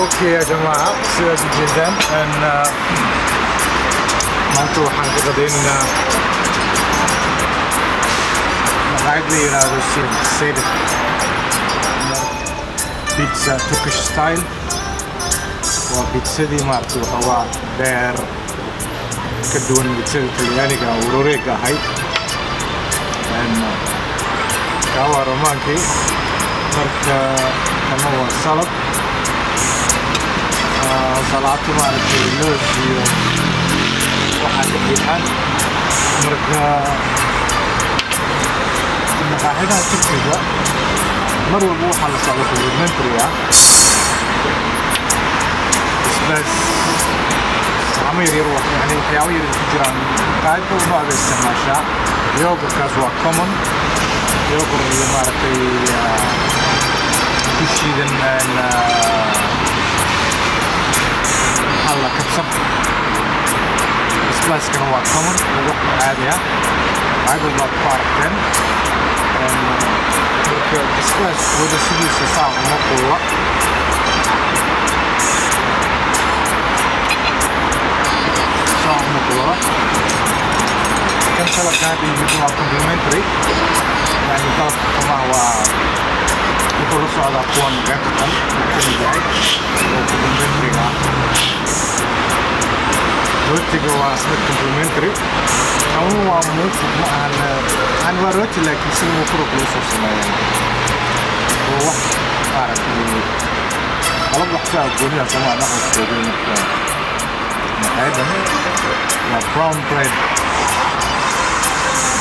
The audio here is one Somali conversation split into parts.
اوكي يا جماعة سعيد جدا ان maanta waxaan ka qadaynaynaa maqaayad la yiraahdo Seder pizza Turkish style waa pizzadii maaragtay waxoogaa dheer ka duwan pizzada talyaaniga oo wareega ahayd kaa waa romaankii marka kana waa salad salaatu maaragtay loos iyo waxaa ka buuxaan marka maqaaxidaha turkiga mar walba waxaa la socda complimentary ah basbaas saamo yaryar yani waxyaabo yaryar ku jiraan maqaayad kala nooc bay isticmaashaa yogurkaas waa common yogur iyo maaragtay ku shiidan maxaa la kabsab basbaaskana waa common wax caadi ah ayagoo baad ku aragteen marka basbaas wada sidiisa saa uma qulla kan saladka hadda yimid waa complimentary yani dalabka kamaha waa wuxuu la socdaa kuwan reerkan kamid yahay oo complimentary ah rootiga waa isna complimentary ama waa muufid ma ahan waa rooti laakiin sida muufuro kula soo sameeyaan oo wax maaragtay qalab wax saa gooniya somaa dhaqankooda marka maqaayadan waa brown bread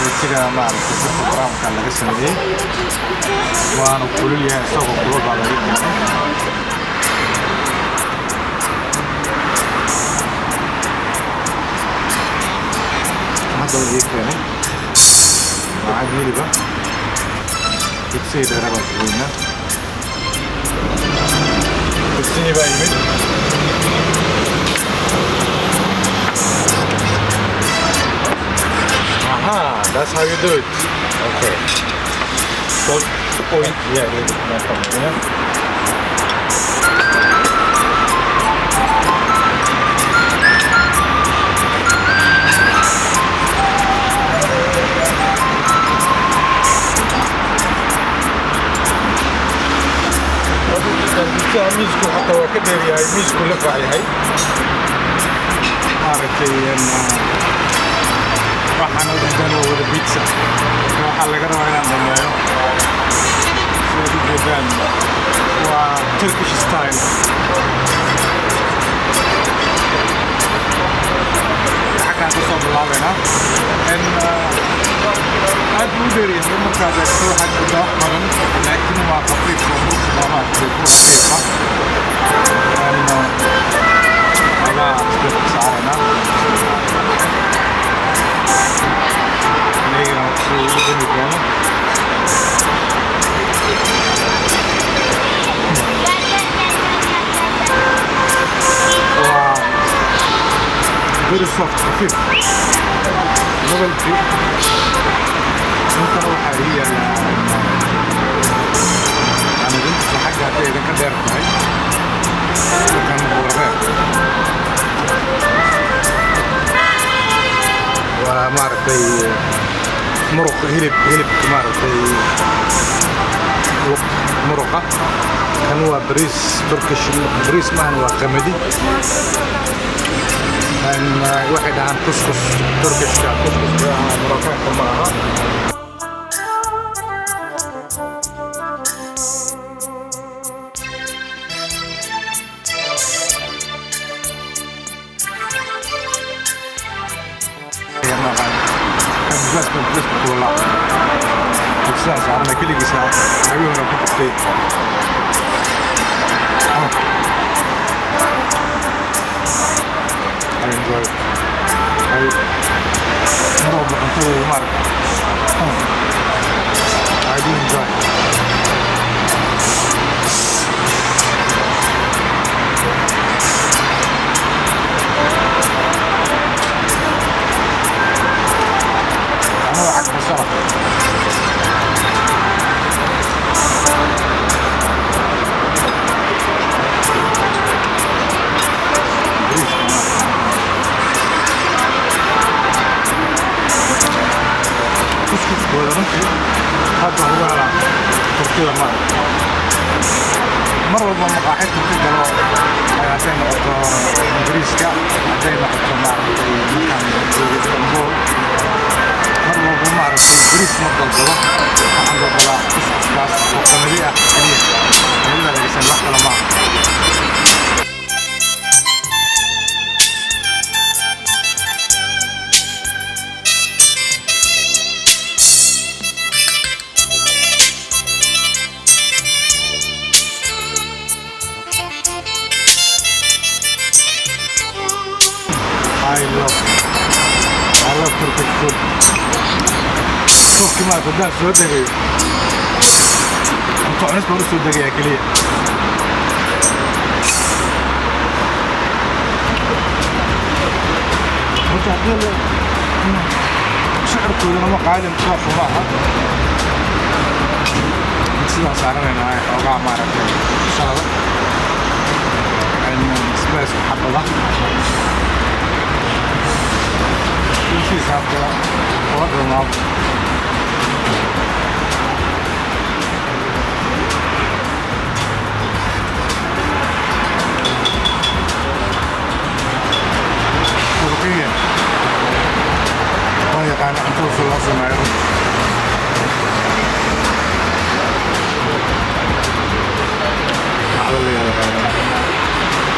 rootiga maaragtay dadka brownka laga sameeyey waana kulul yahay isagoo kulul baa laga keenay هذا اللي كاني مع جيلبا بتصير ربع شوينا بتصير بقى يمين aha that's how you do it okay so point yeah miisku xataa waa ka dheeryahay miisku la faacyahay maaragtay waxaan u dhigdan waa wada pizza waxaa laga rabaa inaan dhameeyo sidaad u jeedaan waa Turkish style xaggaan kasoo bilaabeynaa aad buu u dheeryahay markaad eegto waxaad gudaa wax badan laakiin waa khafiif oo waa maaragtay ku khafiif ah xogaa isku saarana anigana suu u geli doono waa very soft khafiif novelty intan waxaa ii yaallaa yani dintiisa xagga hadday idinka dheer tahay kan buurareer waa maaragtay muruqa hilibka maaragtay muruqa kan waa bariis turkish bariis maahan waa qamadi waxay dhahaan kuskus turkishka kuskuska marakaanka ma aha بس والله بس أنا كل جيسا أبي وأنا كنت في I enjoy it. I do enjoy it. أنا وعد بصراحة. hadda ugu helaa turkida mar walba maqaaxid turki galo hadday noqoto ingiriiska hadday noqoto maaragtay markaan joogo istanbul mar walba maaragtay ingiriis ma dalbado waxaan dalbadaa kuskuskaas oo qamadi ah keliya meelada dhegeysan wax kale maaha I love Turkish food. Turkey maad haddaan soo degay cunto cunis baan u soo degayaa keliya horta haddii shicirkoodana ma qaalin saas uma aha sidaan saaranaynaa xoogaa maaragtay salada sbiceka xabada cheese after order them up. Turkiya waa yaqaan cunto si loo sameeyo maxaa la yiraahdaa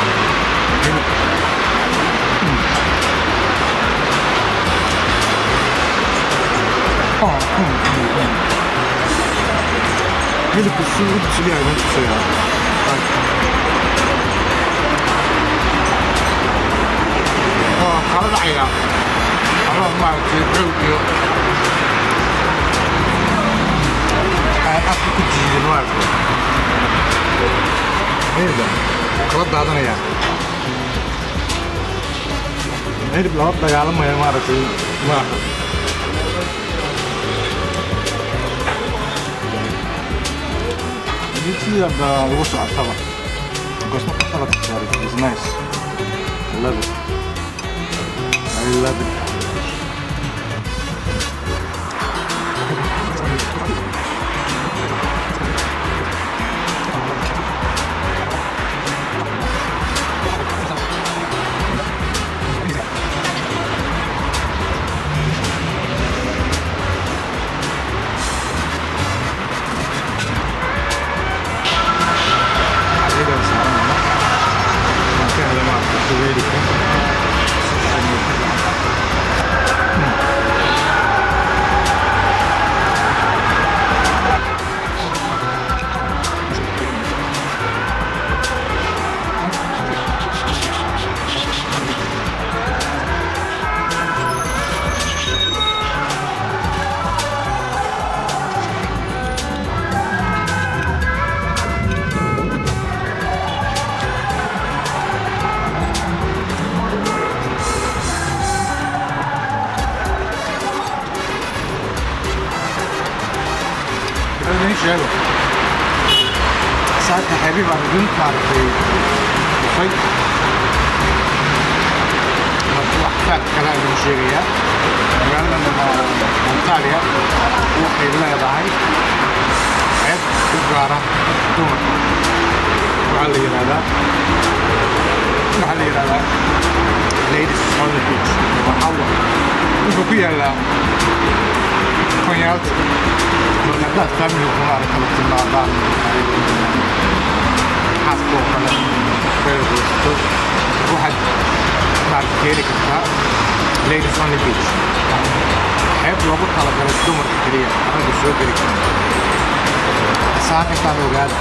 hilibka si u jiliyaa ma tusayaa kala dhacaya ama maaragtay xooggiyo aan afka ku jiidin maaragtay hilibka kala daadanayaa hilib lala dagaalamaya maaragtay maaha It's also a cover because my salad is nice. I love it. I love it. sheego saaka xabiib aan idin maartay waxay wax faad kala idin sheegayaa magaalada Antalya waxay leedahay ceeb u gaara dumarka waxaa la yiraahdaa ladies only beach wuxuu ku yaalaa Konyaalta marka dad family ku kala timaadaan xaasko kale beerto waxaad keeni kartaa ladies only beach xeeb loogu talagalay dumarka keliya ragga soo geli kara saaxiibtaan ogaada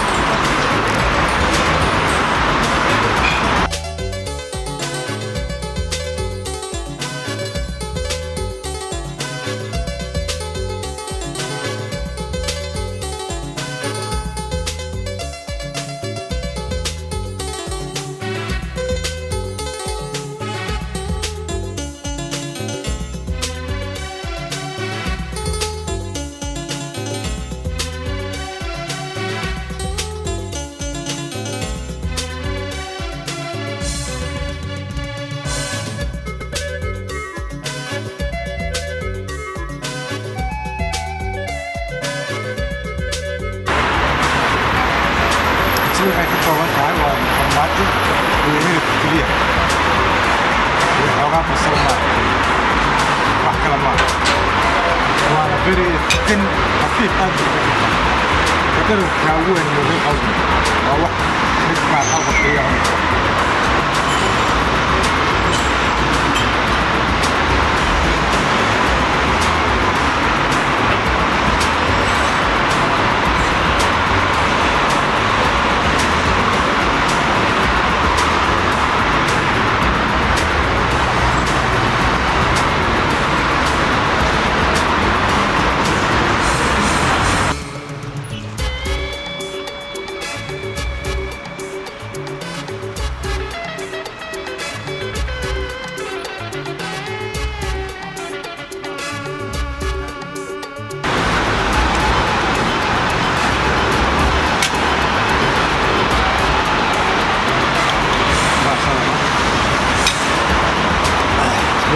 waxay ka kooban tahay waa farmaajo iyo hilib keliya iyo xoogaa basal maa wax kale maa waana very thin khafiif aad u dhererkaa weyn muddo qawmi waa wax midkaan halka keliya cuni karo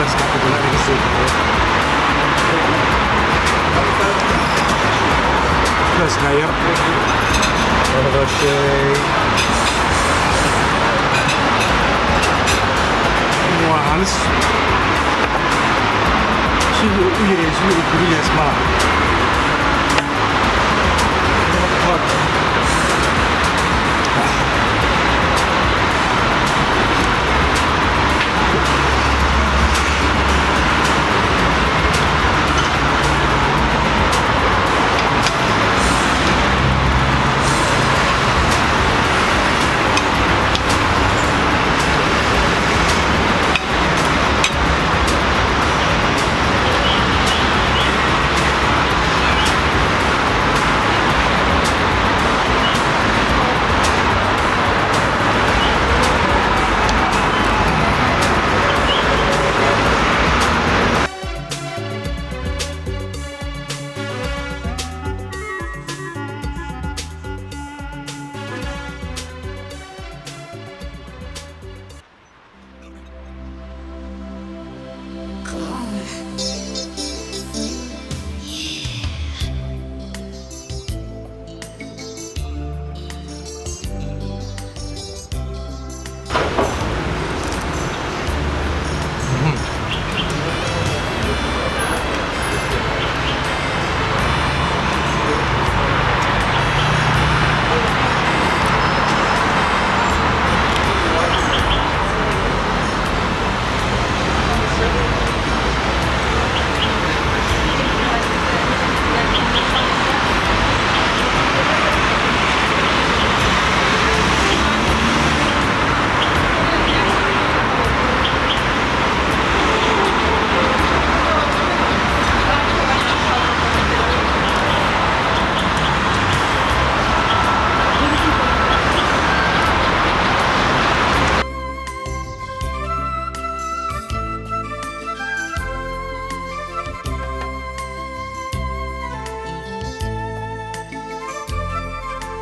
بس كنت بلاقي السوق بس هيا هذا الشيء وعنس شو يقولي اسمه